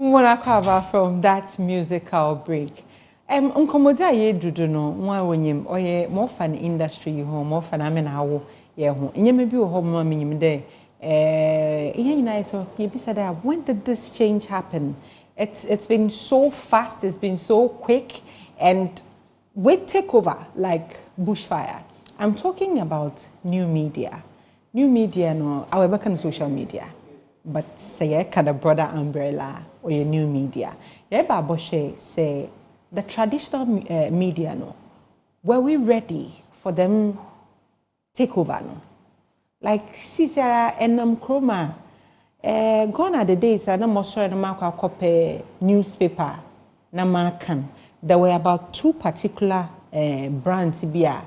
Mwakaba from that musical break. Unkomoda ye dudu no nwa wonyim oye more fan industry ho more fan amena wo ye ho. Nyeme bi wo ho ma menyim de you said that when did this change happen? It's been so fast, it's been so quick, and we take over like bushfire. I'm talking about new media. New media no our back on social media. But say kind of broader umbrella or your new media. Yeah, Boshe say the traditional media no. Were we ready for them take over no? Like Cicera and Chroma. Gone are the days I no more sorry no mark copy newspaper na markan. There were about 2 particular brands beer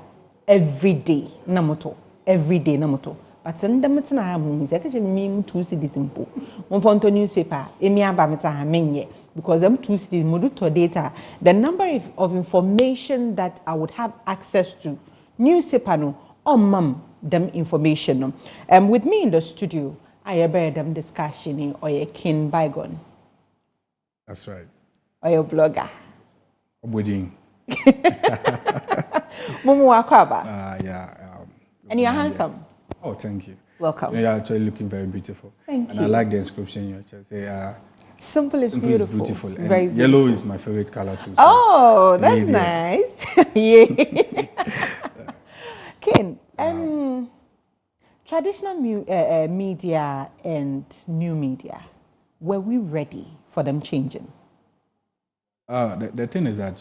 every day namoto. Every day namoto. But some them it's na hamu. Say because me 2 cities simple. One for newspaper. Emi aba me ta menye because them 2 cities modu to data. The number of information that I would have access to newspaper no or mum them information no. With me in the studio, I heard them discussion or a Kingbygone. That's right. Or your blogger. Oboding. Mumu wakwaba. Yeah. And you're handsome. Oh, thank you. Welcome. You're actually looking very beautiful. Thank you. And I like the inscription you actually say. Simple is beautiful. And very yellow beautiful. is my favorite color too. So Oh, that's nice. Yeah. Ken, traditional media and new media, were we ready for them changing? The thing is that,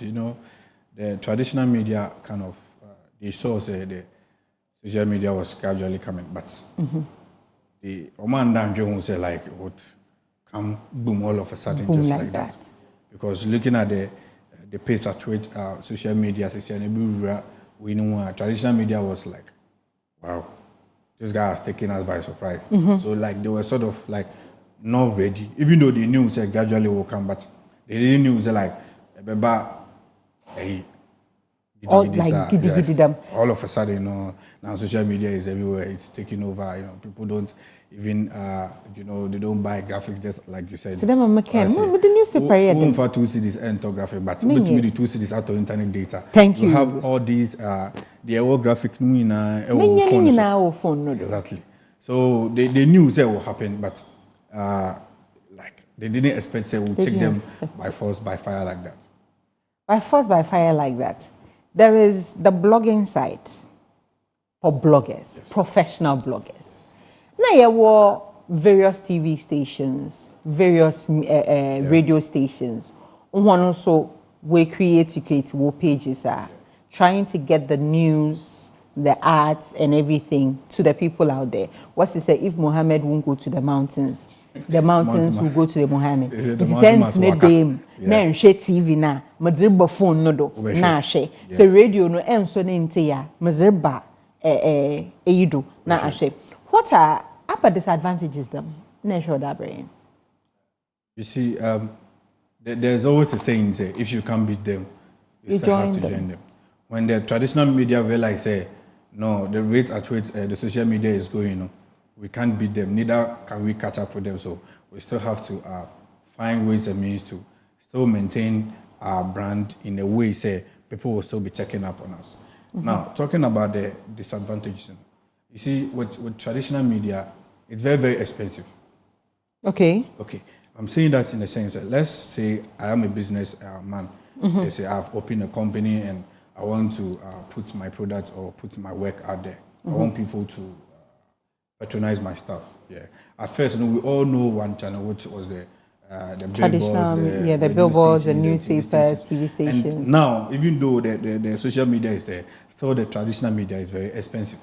the traditional media kind of, they saw the social media was gradually coming, but the Oman Dan Jones say like would come boom all of a sudden Boom just like like that. that. Because looking at the pace at which social media, we know traditional media was like, wow, this guy has taken us by surprise. So like they were sort of like not ready, even though they knew say gradually will come, but they didn't know say like, hey. All like giddy them. All of a sudden, now social media is everywhere. It's taking over. People don't even, they don't buy graphics just like you said. So them are making. With the newspaper here. We for 2 cities and graphic, but with the 2 cities out of internet data. Thank you. You have all these the old graphic phone. Exactly. So they knew that will happen, but like they didn't expect that we'll take them by force, by fire like that. By force, by fire like that. There is the blogging side for bloggers, professional bloggers. Now you have various TV stations, various radio stations. One also we create pages are trying to get the news, the arts, and everything to the people out there. What's to say if Muhammad won't go to the mountains will go to the Muhammad. It sends ne dem na nhwe TV na madzirba phone no do na ahwe. So radio no enso ne nte ya madzirba eyido na ahwe. What are upper disadvantages them? Na show that brain. You see, there's always a saying say if you can't beat them, you still have to join them. When the traditional media realize say no, the rate at which the social media is going, we can't beat them, neither can we catch up with them. So we still have to find ways and means to still maintain our brand in a way, say, people will still be checking up on us. Now, talking about the disadvantages, you see, with traditional media, it's very, very expensive. Okay. I'm saying that in a sense that let's say I am a business man. Let's say I've opened a company and I want to put my product or put my work out there. I want people to patronize my stuff. Yeah. At first, we all know one channel, which was the traditional, billboards, the billboards, the newspapers, TV stations. And now, even though the social media is there, still the traditional media is very expensive.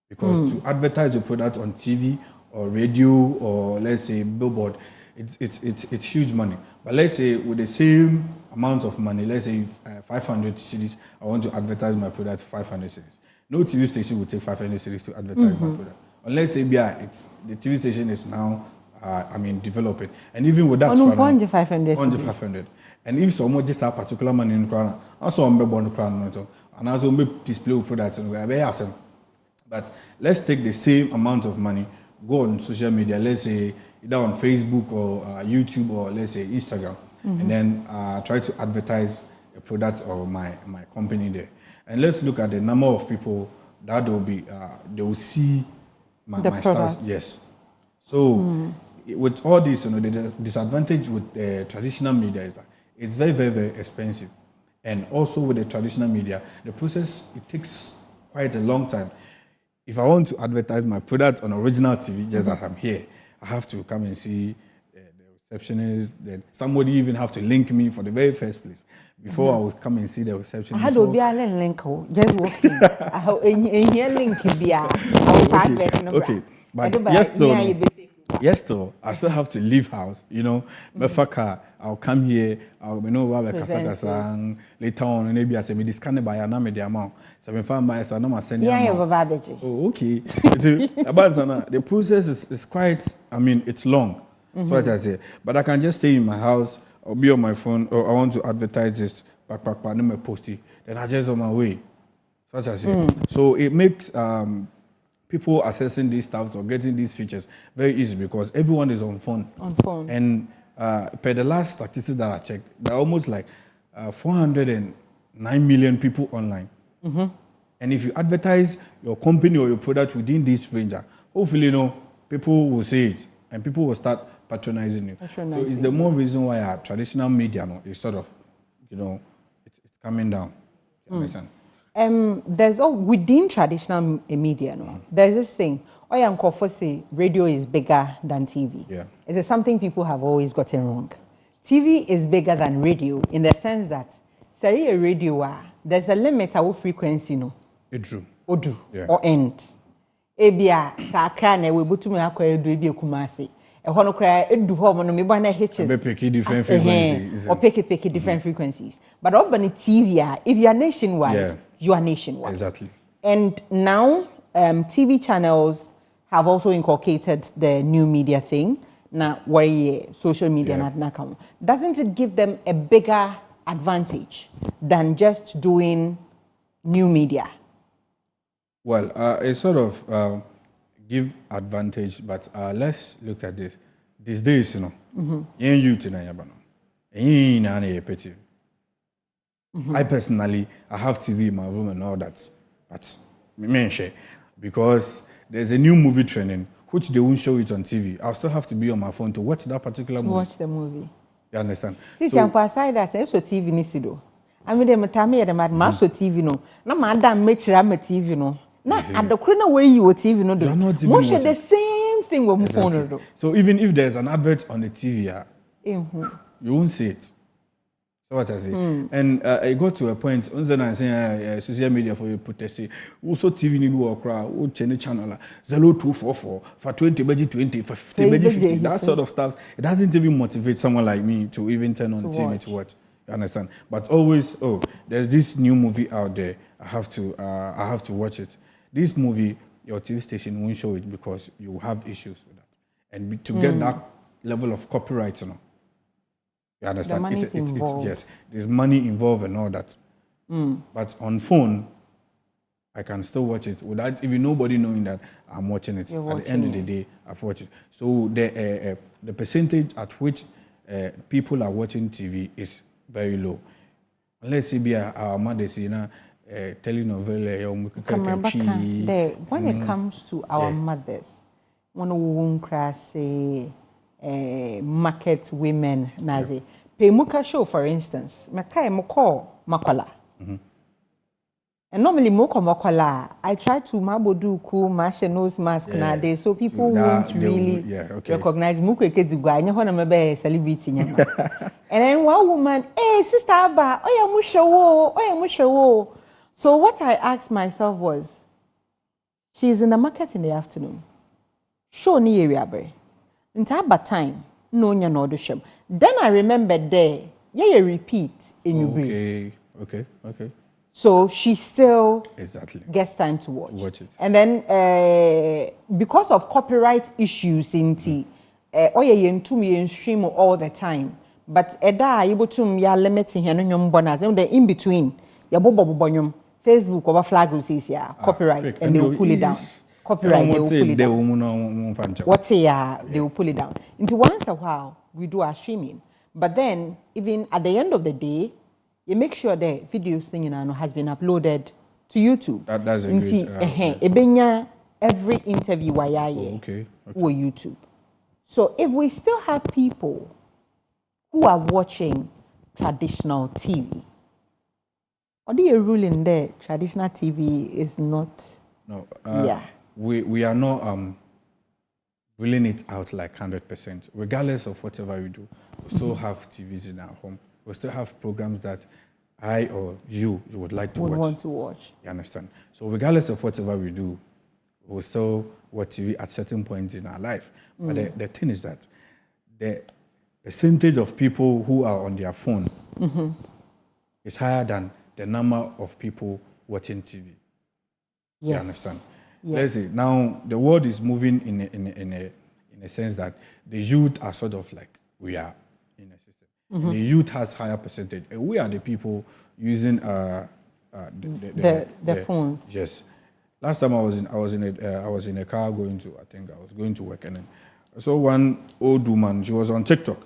Because to advertise your product on TV or radio or let's say billboard, it's huge money. But let's say with the same amount of money, let's say 500 cities, I want to advertise my product 500 cities. No TV station will take 500 cities to advertise my product. Unless the TV station is now, developing. And even with that, 500. And if someone just have particular money in the crown, also on the crown, and also display products, but let's take the same amount of money go on social media, let's say either on Facebook or YouTube or let's say Instagram, and then try to advertise a product or my company there. And let's look at the number of people that will be they will see my stars. Yes. So with all this, you know, the disadvantage with traditional media is that it's very, very, very expensive. And also with the traditional media, the process, it takes quite a long time. If I want to advertise my product on original TV, just as I'm here, I have to come and see the receptionist. Then somebody even have to link me for the very first place before I would come and see the receptionist. I had to be a link, just walking. I have a link be a okay. But yes, though, I still have to leave house, you know. I'll come here, I'll know where Kasakasa later on, maybe I say, me discount by an amount the amount. So if I'm my son, I'm sending oh, okay. The process is quite, I mean, it's long. So what I say. But I can just stay in my house or be on my phone, or I want to advertise this, back, post it. Then I just on my way. So what I say. So it makes people accessing these stuff or getting these features very easy because everyone is on phone. And per the last statistics that I checked, there are almost like 409 million people online. And if you advertise your company or your product within this range, hopefully, you know, people will see it and people will start patronizing you. So it's the more reason why our traditional media is sort of, you know, it's coming down. You understand? There's within traditional media, there's this thing. Uncle say radio is bigger than TV. Yeah. It's something people have always gotten wrong. TV is bigger than radio in the sense that say a radio there's a limit of frequency, no. It's true. Or end. Ebia sakra na we butu me akwa edu ebi ekumase. Ehɔ no kra edu hɔ mo no me bana hitches. Pick different frequencies. Or pick different frequencies. But urban TV, if you are nationwide, you are nationwide. Exactly. And now TV channels have also inculcated the new media thing. Now, where social media not come. Doesn't it give them a bigger advantage than just doing new media? Well, it sort of give advantage, but let's look at this. These days, you know, I personally, I have TV in my room and all that, but because there's a new movie training, which they won't show it on TV. I'll still have to be on my phone to watch that particular movie. Watch the movie. You understand? So, aside that, so TV nisido. I mean, them tami the mad maso TV no. Na madam make sure I'm TV no. Na at the corner where you were TV no do. Most the same thing with my phone do. So even if there's an advert on the TV, you won't see it. So what I say, and it got to a point. I'm saying social media for you protest. Also TV ni do okra. O change channel 0244 for 20 budget 20 for 50 budget 50. That sort of stuff. It doesn't even motivate someone like me to even turn on TV to watch. You understand? But always, there's this new movie out there. I have to watch it. This movie, your TV station won't show it because you have issues with that. And to get that level of copyright, you know. You understand? The money is involved. Yes, there's money involved and all that. But on phone, I can still watch it without even nobody knowing that I'm watching it. At the end of the day, I've watched it. So the percentage at which people are watching TV is very low. Let's say our mothers, you know, telenovela. When it comes to our mothers, one won't crash market women nazi. Pemuka show, for instance, Makai Moko Makola. And normally Moko Makola, I try to mabodu cool mash nose mask nowadays, so people won't really recognize Muke Keduga, and you're a celebrity. And then one woman, hey, Sister Abba, oh, yeah, Mushawo. So what I asked myself was, she's in the market in the afternoon. Show ni area bre. Into bad time, no nya no do. Then I remembered there, you repeat in your brain. Okay. So she still gets time to watch it. And then because of copyright issues in tea, you stream all the time. But eda able to ya limiting here no bonus and the in between ya bobo Facebook over flag will say copyright and they'll pull it down. copyright, they will pull it down. What's they will pull it down. Into once a while, we do our streaming. But then, even at the end of the day, you make sure the video singing has been uploaded to YouTube. That's a great... every interview okay. Or YouTube. So if we still have people who are watching traditional TV, what do you rule in there? Traditional TV is not... No. We are not ruling it out like 100%. Regardless of whatever we do, we still have TVs in our home. We still have programs that I or you would like to watch. Want to watch. You understand? So regardless of whatever we do, we still watch TV at certain points in our life. But the thing is that the percentage of people who are on their phone is higher than the number of people watching TV. Yes. You understand? Yes. Let's say now the world is moving in a sense that the youth are sort of like we are in a system. The youth has higher percentage, and we are the people using the phones. Yes. Last time I was in a car going to work, and then I saw one old woman. She was on TikTok.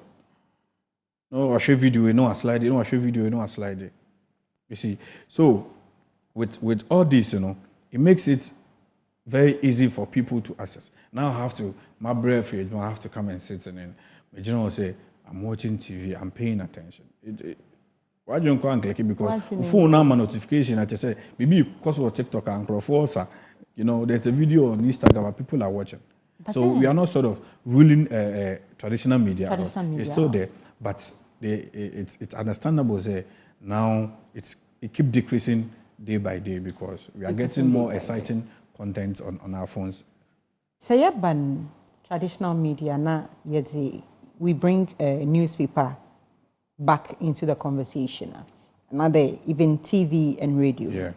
No, I show video, no, I slide it. No, I show video, no, I slide it. You see, so with all this, it makes it very easy for people to access. Now I have to, my breath, I have to come and sit and then, will say, I'm watching TV, I'm paying attention. Why don't you go and click it? Because phone number notification, I just say, maybe because of TikTok and Crawford, there's a video on Instagram where people are watching. But so we are not sort of ruling traditional media out. It's still there, but it's understandable. Say now it keeps decreasing day by day because we are getting more exciting content on our phones. Say ban traditional media na we bring a newspaper back into the conversation. Another even TV and radio. Yeah.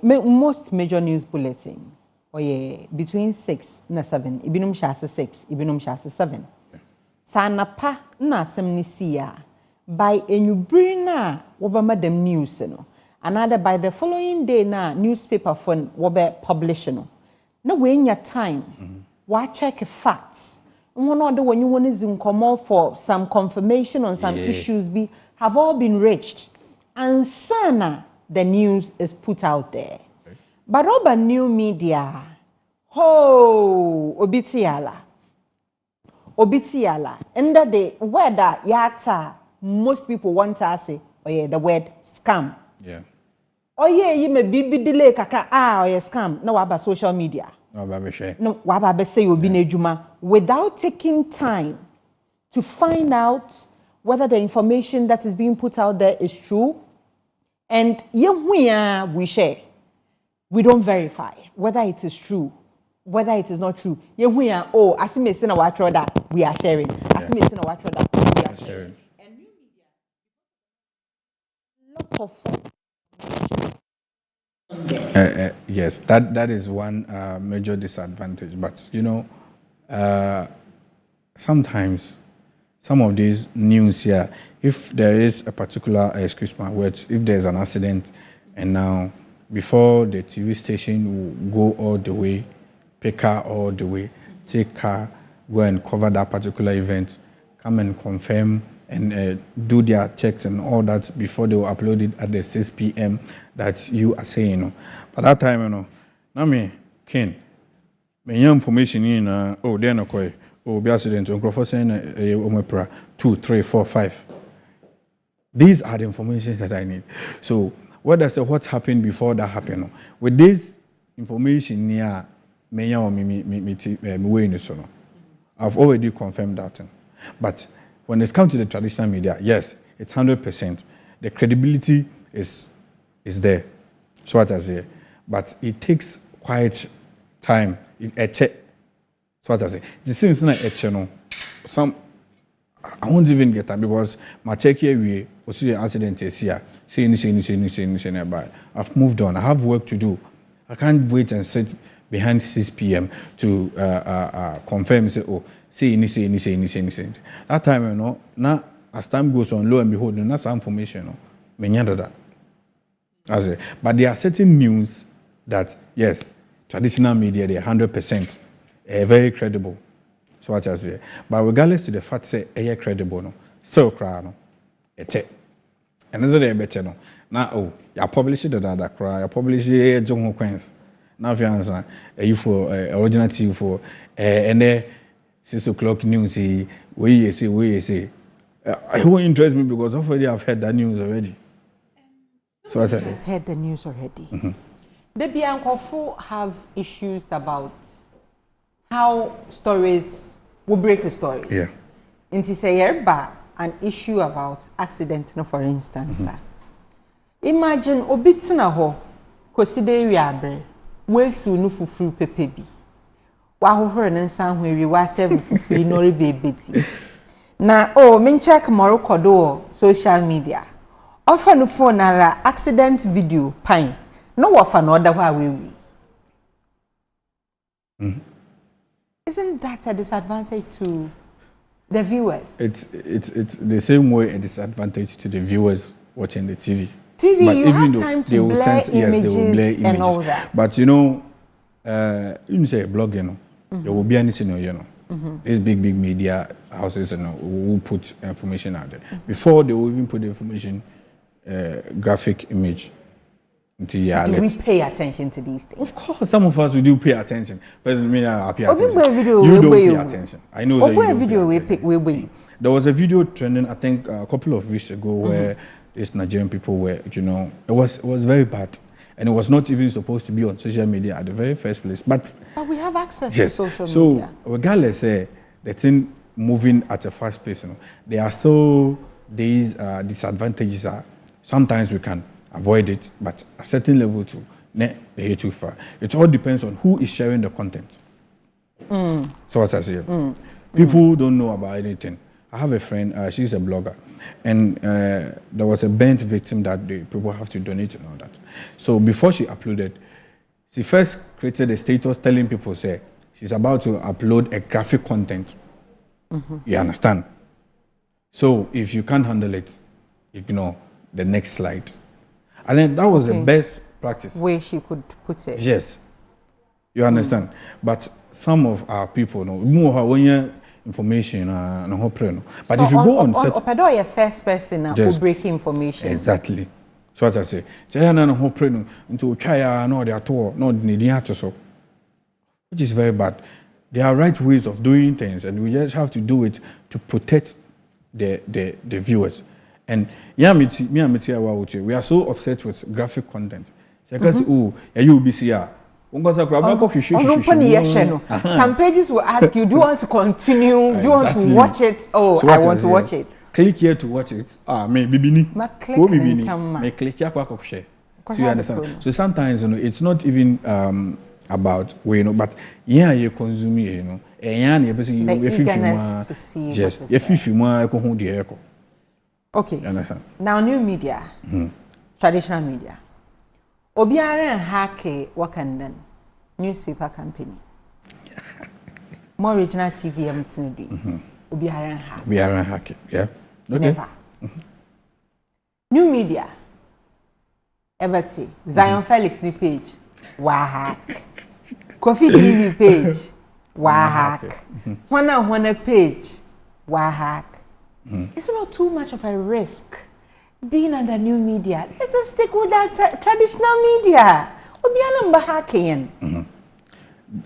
Most major news bulletins. Between 6 and 7. Ibinum shasa 6, ibinum shasa 7. Sana pa na semnisia by a new brina wobama dem news no. Another by the following day na newspaper phone wobe publishing. No way in your time. Why check facts? One other when you want to come out for some confirmation on some issues have all been reached. And sana the news is put out there. But over new media, obitiala. And that the word that yata most people want to say, the word scam. Yeah. You may be delay kaka scam. No about social media. No wababe say obi na ejuma without taking time to find out whether the information that is being put out there is true. And we share. We don't verify whether it is true, whether it is not true. As me say na wa that we are sharing. As me say na wa that we are sharing. And new media, lot of yes, that is one major disadvantage. But sometimes some of these news here, if there is a particular excuse my words, if there's an accident, and now before the TV station will go all the way, pick car all the way, take car, go and cover that particular event, come and confirm and do their checks and all that before they will upload it at the 6 p.m. that you are saying. But that time, now me, Ken, my information in, then okay, be accident, Uncle saying, 2, 3, 4, 5. These are the information that I need. So, what does what happened before that happened? With this information, I've already confirmed that. But when it comes to the traditional media, yes, it's 100%. The credibility is there. So what I say. But it takes quite time. So what I say. The thing is not a channel. I won't even get that because my check here we see the accident is here. Say nearby. I've moved on. I have work to do. I can't wait and sit behind 6 p.m. to confirm say say. That time, now as time goes on, lo and behold, that's information. But there are certain news that yes, traditional media, they're 100% very credible. So what I say. But regardless to the fact say they're credible, no, still cry no, and that's the better no. Now you publish it that cry, you publish it John Queens. Now if you answer, you for original TV for and then 6 o'clock news. Where you say. It won't interest me because already I've heard that news already. So I said, heard the news already. The Biancofu have issues about how stories will break the stories. Yeah. And to say an issue about accident, no, for instance. Imagine obitina ho koside wiabre wesu no fufuru pepebi. Wa hohore ne nsan hwewi wa 7 fufuru no rebebeti. Na min check Morocco do social media. Offer no phone ara accident video pine. No offer no other way. Isn't that a disadvantage to the viewers? It's the same way a disadvantage to the viewers watching the TV. TV, but you have time to blur images, and all that. But you know, you say blogging, there will be anything, you know. These big media houses, you know, will put information out there. Before they will even put the information, graphic image. Do we pay attention to these things? Of course, some of us we do pay attention. But I pay attention. You don't pay attention. I know that you don't video pay attention. There was a video trending, I think, a couple of weeks ago where these Nigerian people were, you know, it was very bad. And it was not even supposed to be on social media at the very first place. But we have access to social media. So, regardless, the thing moving at a fast pace, you know, there are still these disadvantages. Sometimes we can avoid it, but a certain level too, they too far. It all depends on who is sharing the content. So what I say, people don't know about anything. I have a friend, she's a blogger, and there was a burnt victim that the people have to donate and all that. So before she uploaded, she first created a status telling people, say, she's about to upload a graphic content. You understand? So if you can't handle it, ignore the next slide. And then that was the best practice. Way she could put it. Yes. You understand? But some of our people know more when you information but so if you go on Opedo your first person who break information. Exactly. So what I say. Say na ho pray no into try no dey at all no need to so. Which is very bad. There are right ways of doing things and we just have to do it to protect the viewers. And we are so upset with graphic content. So you be here. Some pages will ask you, do you want to continue? Do you want to watch it? Oh, so I want to watch it. Click here to watch it. Me bibini. Me click here kwa share. So you understand? So sometimes, you know, it's not even about you know, but you consume, you know, and you eagerness to see. Yes, if you want okay. Now, new media, traditional media. Obiara hake wakanden newspaper company. More regional TV MTND. Obiara hake. Yeah. Okay. Never. New media. Everty. Zion Felix the page. Wahak. Coffee TV page. Wahak. Wana page. Wahak. It's not too much of a risk being under new media. Let us stick with that traditional media.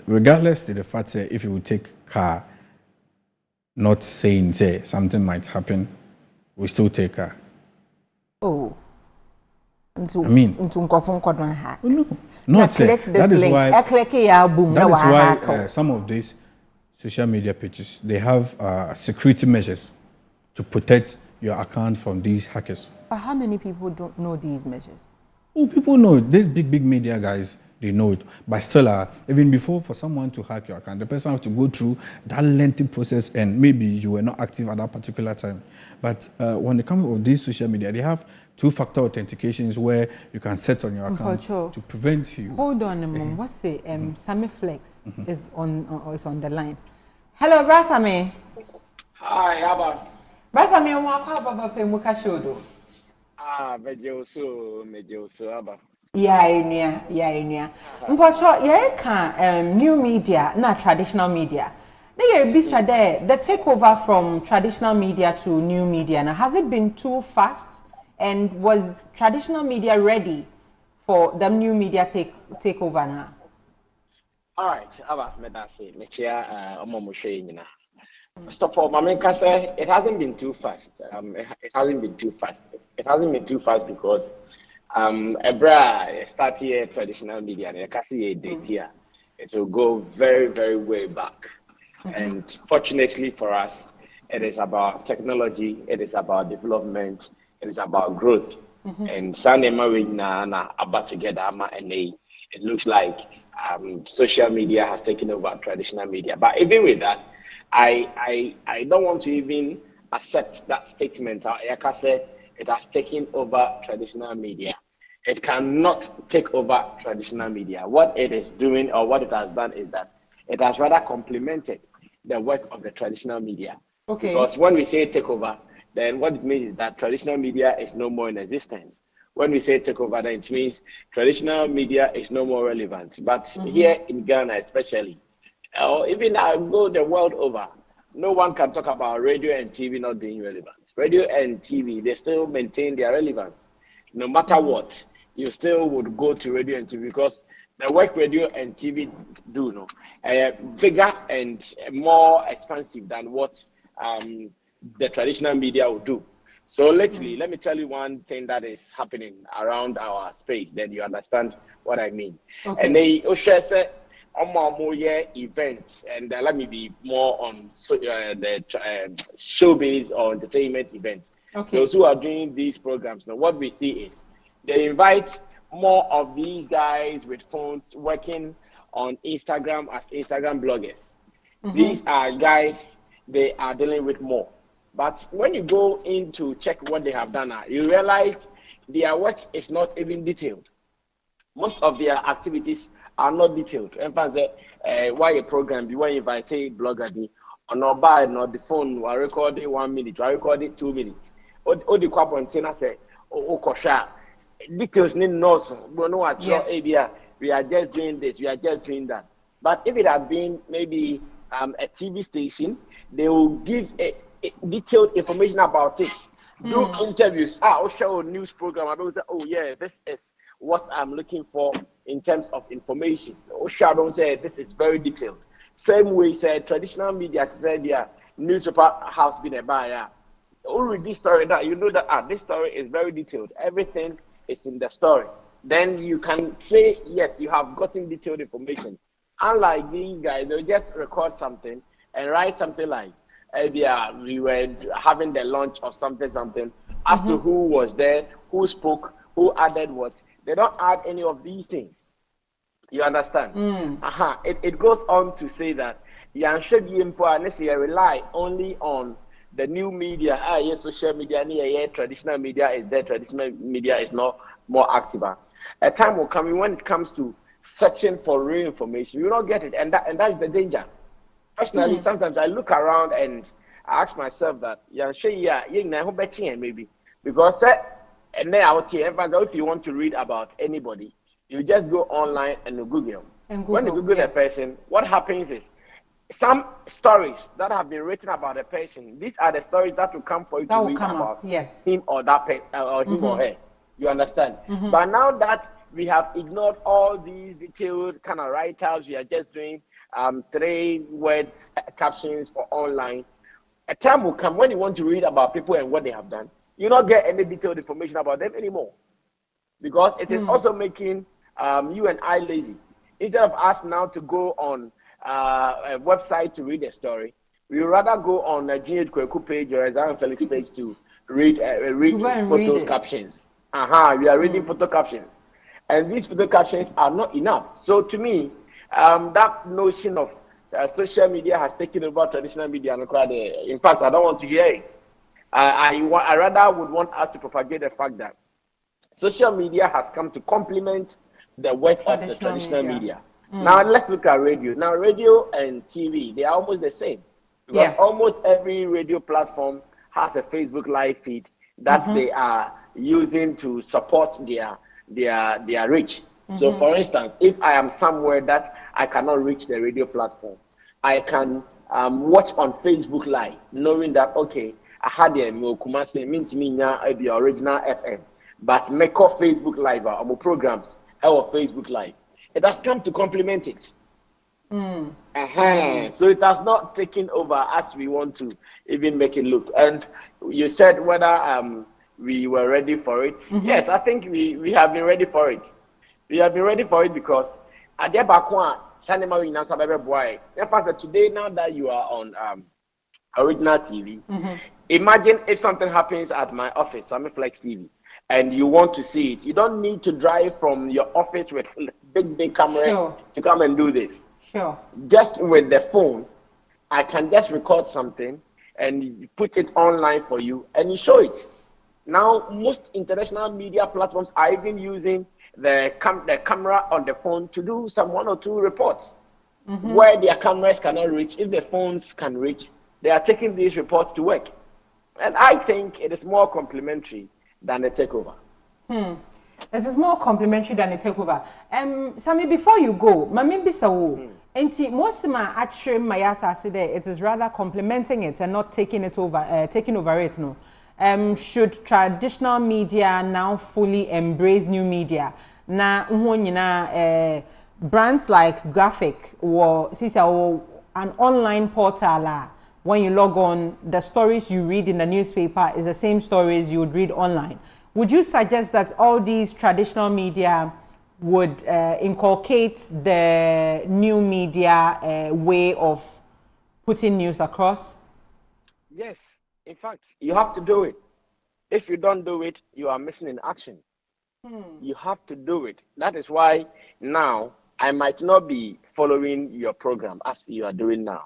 Regardless to the fact that if you would take car, not saying say something might happen, we still take car. Oh. I mean, no, not click this link. That is why some of these social media pages, they have security measures to protect your account from these hackers. But how many people don't know these measures? Oh, people know. These big media guys, they know it. But still, even before for someone to hack your account, the person has to go through that lengthy process, and maybe you were not active at that particular time. But when it comes to these social media, they have two-factor authentications where you can set on your account to prevent you. Hold on a moment. What's the Sammy Flex is on the line. Hello, Brasame. Hi, Abba. Brasame, I'm Baba Pemuka Shodo. Mejoso, Abba. yeah. Mpacho, new media, not traditional media. Now bisa there, the takeover from traditional media to new media. Now, has it been too fast? And was traditional media ready for the new media takeover now? All right, Aba, medasi, mechia, omo. First of all, Mama say it hasn't been too fast. It hasn't been too fast. It hasn't been too fast because Ebra start here traditional media and kasi date here. It will go very, very way back. And fortunately for us, it is about technology, it is about development, it is about growth. And Sanema na about together and it looks like social media has taken over traditional media. But even with that, I don't want to even accept that statement. Like I said, it has taken over traditional media. It cannot take over traditional media. What it is doing or what it has done is that it has rather complemented the work of the traditional media. Okay. Because when we say take over, then what it means is that traditional media is no more in existence. When we say take over, then it means traditional media is no more relevant. But here in Ghana, especially, or even I go the world over, no one can talk about radio and TV not being relevant. Radio and TV, they still maintain their relevance. No matter what, you still would go to radio and TV because the work radio and TV do, bigger and more expensive than what the traditional media would do. So lately, let me tell you one thing that is happening around our space, then you understand what I mean. Okay. And they say more events, and let me be more on the showbiz or entertainment events. Okay. Those who are doing these programs, now what we see is they invite more of these guys with phones working on Instagram as Instagram bloggers. These are guys they are dealing with more. But when you go in to check what they have done, you realize their work is not even detailed. Most of their activities are not detailed. In fact, why a program, you want to invite a blogger, or not buy, not the phone, or record it 1 minute, or record it 2 minutes. Or the container say, oh, kosha. Details need no, we know what we are just doing this, we are just doing that. But if it had been maybe a TV station, they will give a detailed information about it. Do interviews, I'll show a news program, and they'll say, oh yeah, this is what I'm looking for in terms of information. Osha don't say this is very detailed. Same way, say traditional media said yeah, newspaper has been a buyer. Oh, read this story that you know that this story is very detailed. Everything is in the story. Then you can say yes, you have gotten detailed information. Unlike these guys, they'll just record something and write something like, we were having the launch of something, as to who was there, who spoke, who added what. They don't add any of these things. You understand? It goes on to say that rely only on the new media. Yes, social media, traditional media is there, traditional media is not more active. A time will come when it comes to searching for real information, you don't get it, and that's the danger. Personally, sometimes I look around and I ask myself that, maybe because and then out here, if you want to read about anybody, you just go online and you Google. When you Google a person, what happens is some stories that have been written about a person. These are the stories that will come for you to read about him or that person or him or her. You understand? But now that we have ignored all these detailed kind of write-ups, we are just doing 3 words captions for online. A time will come when you want to read about people and what they have done, you don't get any detailed information about them anymore, because it is also making you and I lazy. Instead of us now to go on a website to read a story, we rather go on a Gene Kweku page or a Zion Felix page to read photos captions. We are reading photo captions, and these photo captions are not enough. So to me, that notion of social media has taken over traditional media. In fact, I don't want to hear it. I rather would want us to propagate the fact that social media has come to complement the work of the traditional media. Now let's look at radio. Now radio and TV, they are almost the same. Because almost every radio platform has a Facebook live feed that they are using to support their their reach. So, for instance, if I am somewhere that I cannot reach the radio platform, I can watch on Facebook Live, knowing that okay, I had the original FM, but make off Facebook Live or programs or Facebook Live. It has come to complement it. So it has not taken over as we want to even make it look. And you said whether we were ready for it. Yes, I think we have been ready for it. We have been ready for it because at the back one, today now that you are on original TV, imagine if something happens at my office, Sammy Flex TV, and you want to see it. You don't need to drive from your office with big cameras to come and do this. Just with the phone, I can just record something and put it online for you and you show it. Now, most international media platforms are even using the camera on the phone to do some 1 or 2 reports where their cameras cannot reach. If the phones can reach, they are taking these reports to work. And I think it is more complementary than a takeover. It is more complimentary than a takeover. Sammy, before you go, Mami Bisawo, most of my actual Mayata said it is rather complementing it and not taking it over, taking over it. No, should traditional media now fully embrace new media? Na brands like Graphic or an online portal. When you log on, the stories you read in the newspaper is the same stories you would read online. Would you suggest that all these traditional media would inculcate the new media way of putting news across? Yes. In fact, you have to do it. If you don't do it, you are missing in action. You have to do it. That is why now I might not be following your program as you are doing now.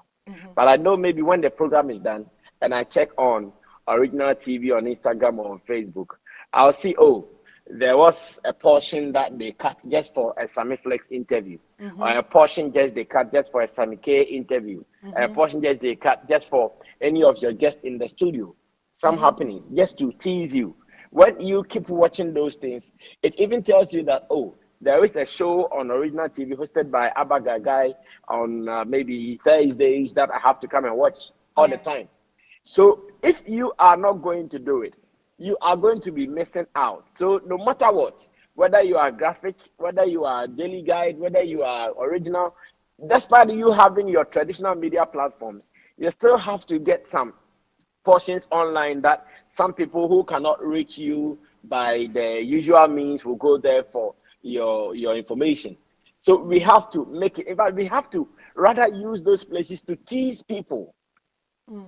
But I know maybe when the program is done and I check on original TV on Instagram or on Facebook, I'll see, oh, there was a portion that they cut just for a Sammy Flex interview, or a portion just they cut just for a Sammy K interview, a portion just they cut just for any of your guests in the studio. Some happenings just to tease you. When you keep watching those things, it even tells you that, oh, there is a show on original TV hosted by Abagagai on maybe Thursdays that I have to come and watch all the time. So if you are not going to do it, you are going to be missing out. So no matter what, whether you are Graphic, whether you are Daily Guide, whether you are original, despite you having your traditional media platforms, you still have to get some portions online that some people who cannot reach you by the usual means will go there for your information. So we have to make it, in fact, we have to rather use those places to tease people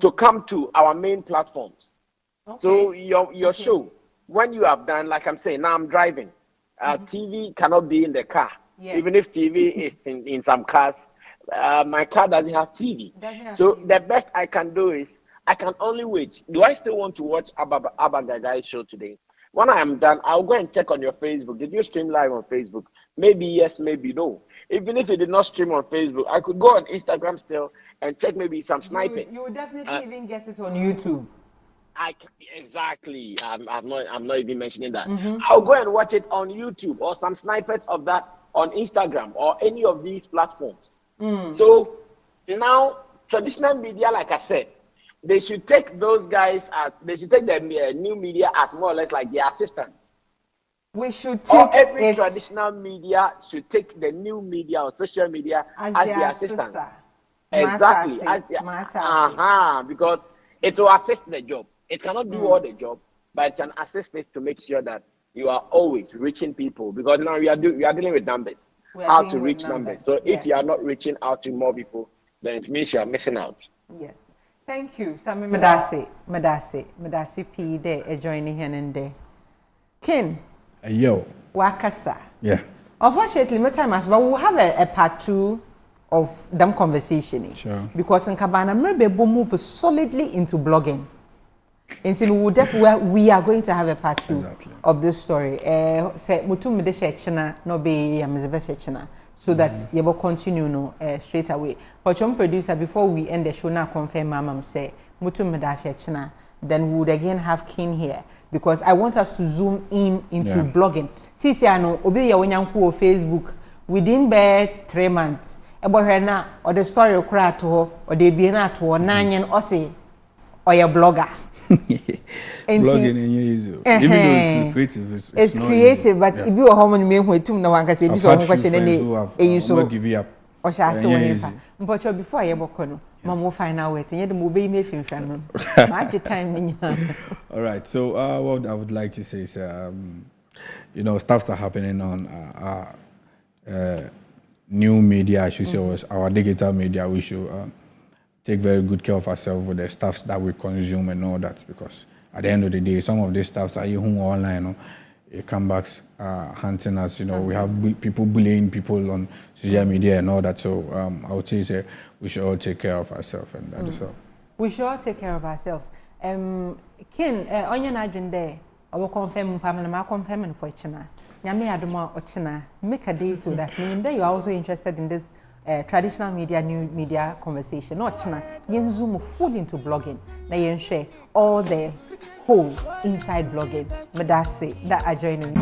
to come to our main platforms. So your show, when you have done, like I'm saying, now I'm driving, TV cannot be in the car. Even if TV is in some cars, my car doesn't have TV. So the best I can do is, I can only wait. Do I still want to watch Abagagai's show today? When I am done, I'll go and check on your Facebook. Did you stream live on Facebook? Maybe yes, maybe no. Even if you did not stream on Facebook, I could go on Instagram still and check maybe some snippets. You would definitely even get it on YouTube. Exactly. I'm not even mentioning that. I'll go and watch it on YouTube or some snippets of that on Instagram or any of these platforms. So now traditional media, like I said, they should take those guys they should take the new media as more or less like their assistants. We should take every traditional media should take the new media or social media as their assistant. Exactly. Because it will assist the job. It cannot do all the job, but it can assist it to make sure that you are always reaching people. Because now we are dealing with numbers. How to reach numbers. So if you are not reaching out to more people, then it means you are missing out. Yes. Thank you, Sammy Medasi P. De joining here and there. Ken. Yo. Wakasa. Yeah. Unfortunately, my time has, but we'll have a part 2 of them conversation. Sure. Because in Kabana, Mrebebo move solidly into blogging. Until we are going to have a part 2 of this story. Say mutum de shechna no be yamzebe shechna. So that you will continue straight away. But your producer, before we end the show, now confirm Mamam say mutum da shechna then we would again have Kin here because I want us to zoom in into blogging. See, I know obi ya wenyanku Facebook within 3 months. Ebo hena or the story okra to or the bi na to nanyen or say or your blogger. Blogging is easy. Even though it's creative, it's not creative, easy. but if you are home and me who tum na wan ka say bi so question any so give you up. Or shall say when but before I ever kono mama find out wait and you be me film fan match time. All right, so what I would like to say is stuffs are happening on new media, I should say, or our digital media. We should take very good care of ourselves with the stuffs that we consume and all that, because at the end of the day, some of these stuffs are even online. Come back hunting us. We have people bullying people on social media and all that. So I would say we should all take care of ourselves, and that is all. We should all take care of ourselves. Ken, on your agenda there, I will confirm. I confirm for China. Nyame adoma ochina. Make a date with us. Meaning that you are also interested in this traditional media, new media conversation. No China. You zoom full into blogging. Now you share all the holes inside blogging. But that's it. That are joining.